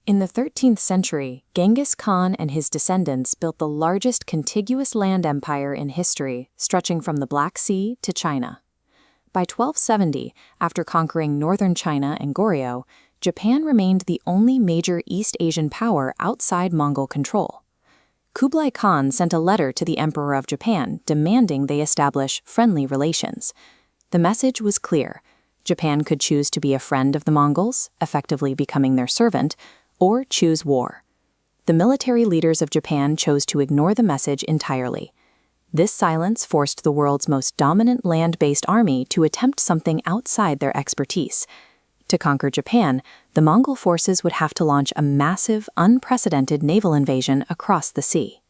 In the 13th century, Genghis Khan and his descendants built the largest contiguous land empire in history, stretching from the Black Sea to China. By 1270, after conquering northern China and Goryeo, Japan remained the only major East Asian power outside Mongol control. Kublai Khan sent a letter to the Emperor of Japan demanding they establish friendly relations. The message was clear. Japan could choose to be a friend of the Mongols, effectively becoming their servant, or choose war. The military leaders of Japan chose to ignore the message entirely. This silence forced the world's most dominant land-based army to attempt something outside their expertise. To conquer Japan, the Mongol forces would have to launch a massive, unprecedented naval invasion across the sea.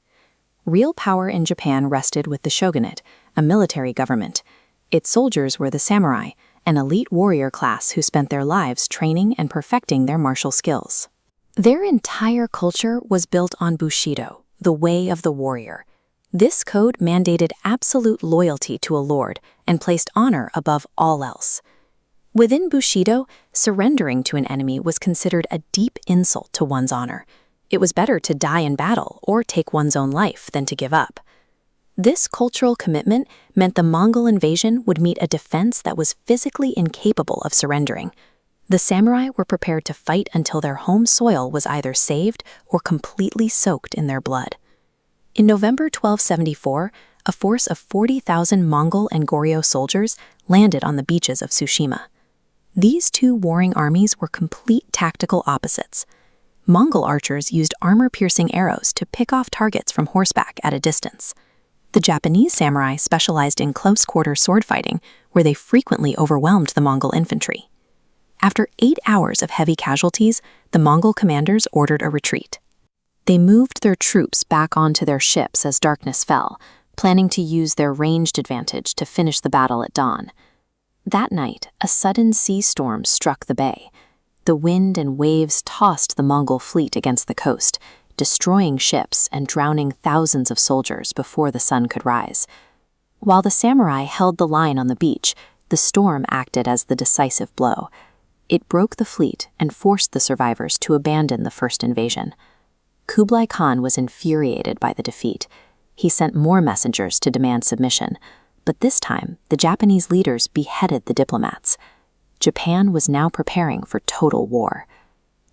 Real power in Japan rested with the shogunate, a military government. Its soldiers were the samurai, an elite warrior class who spent their lives training and perfecting their martial skills. Their entire culture was built on Bushido, the way of the warrior. This code mandated absolute loyalty to a lord and placed honor above all else. Within Bushido, surrendering to an enemy was considered a deep insult to one's honor. It was better to die in battle or take one's own life than to give up. This cultural commitment meant the Mongol invasion would meet a defense that was physically incapable of surrendering. The samurai were prepared to fight until their home soil was either saved or completely soaked in their blood. In November 1274, a force of 40,000 Mongol and Goryeo soldiers landed on the beaches of Tsushima. These two warring armies were complete tactical opposites. Mongol archers used armor-piercing arrows to pick off targets from horseback at a distance. The Japanese samurai specialized in close-quarter sword fighting, where they frequently overwhelmed the Mongol infantry. After 8 hours of heavy casualties, the Mongol commanders ordered a retreat. They moved their troops back onto their ships as darkness fell, planning to use their ranged advantage to finish the battle at dawn. That night, a sudden sea storm struck the bay. The wind and waves tossed the Mongol fleet against the coast, destroying ships and drowning thousands of soldiers before the sun could rise. While the samurai held the line on the beach, the storm acted as the decisive blow. It broke the fleet and forced the survivors to abandon the first invasion. Kublai Khan was infuriated by the defeat. He sent more messengers to demand submission, but this time the Japanese leaders beheaded the diplomats. Japan was now preparing for total war.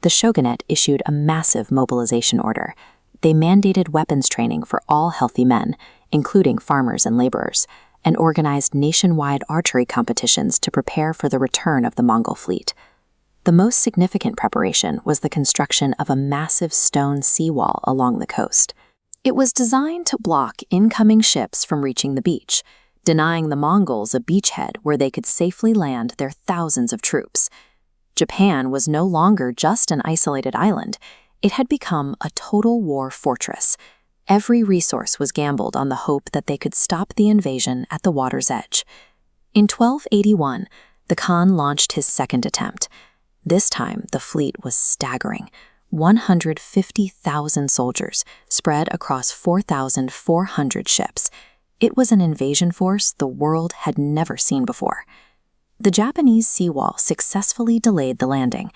The shogunate issued a massive mobilization order. They mandated weapons training for all healthy men, including farmers and laborers, and organized nationwide archery competitions to prepare for the return of the Mongol fleet. The most significant preparation was the construction of a massive stone seawall along the coast. It was designed to block incoming ships from reaching the beach, denying the Mongols a beachhead where they could safely land their thousands of troops. Japan was no longer just an isolated island. It had become a total war fortress. Every resource was gambled on the hope that they could stop the invasion at the water's edge. In 1281, the Khan launched his second attempt. This time, the fleet was staggering. 150,000 soldiers spread across 4,400 ships. It was an invasion force the world had never seen before. The Japanese seawall successfully delayed the landing.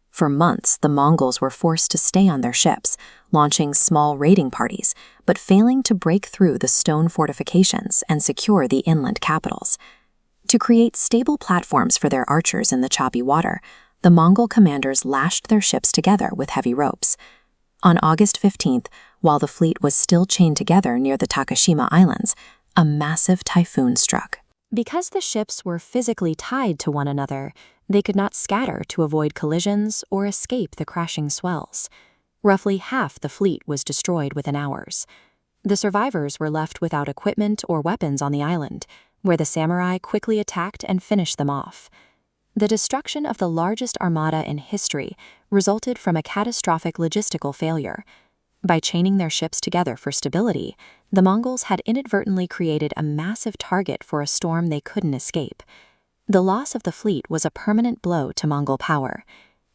For months, the Mongols were forced to stay on their ships, launching small raiding parties, but failing to break through the stone fortifications and secure the inland capitals. To create stable platforms for their archers in the choppy water, the Mongol commanders lashed their ships together with heavy ropes. On August 15th, while the fleet was still chained together near the Takashima Islands, a massive typhoon struck. Because the ships were physically tied to one another, they could not scatter to avoid collisions or escape the crashing swells. Roughly half the fleet was destroyed within hours. The survivors were left without equipment or weapons on the island, where the samurai quickly attacked and finished them off. The destruction of the largest armada in history resulted from a catastrophic logistical failure. By chaining their ships together for stability, the Mongols had inadvertently created a massive target for a storm they couldn't escape. The loss of the fleet was a permanent blow to Mongol power.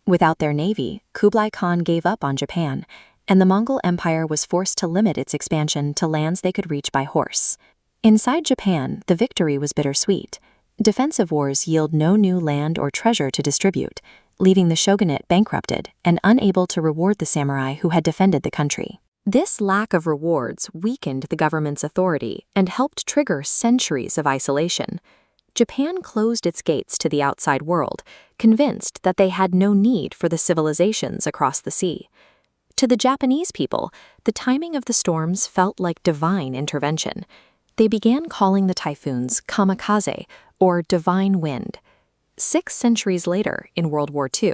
Without their navy, Kublai Khan gave up on Japan, and the Mongol Empire was forced to limit its expansion to lands they could reach by horse. Inside Japan, the victory was bittersweet. Defensive wars yield no new land or treasure to distribute. leaving the shogunate bankrupted and unable to reward the samurai who had defended the country. This lack of rewards weakened the government's authority and helped trigger centuries of isolation. Japan closed its gates to the outside world, convinced that they had no need for the civilizations across the sea. To the Japanese people, the timing of the storms felt like divine intervention. They began calling the typhoons Kamikaze, or divine wind. 6 centuries later, in World War II,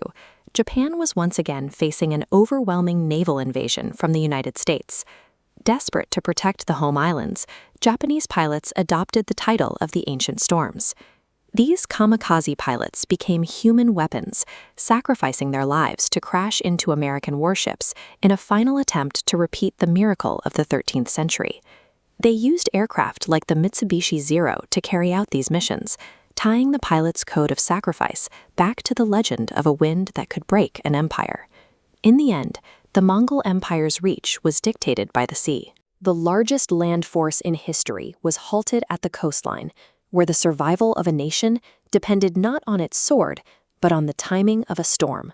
Japan was once again facing an overwhelming naval invasion from the United States. Desperate to protect the home islands, Japanese pilots adopted the title of the ancient storms. These kamikaze pilots became human weapons, sacrificing their lives to crash into American warships in a final attempt to repeat the miracle of the 13th century. They used aircraft like the Mitsubishi Zero to carry out these missions, tying the pilot's code of sacrifice back to the legend of a wind that could break an empire. In the end, the Mongol Empire's reach was dictated by the sea. The largest land force in history was halted at the coastline, where the survival of a nation depended not on its sword, but on the timing of a storm.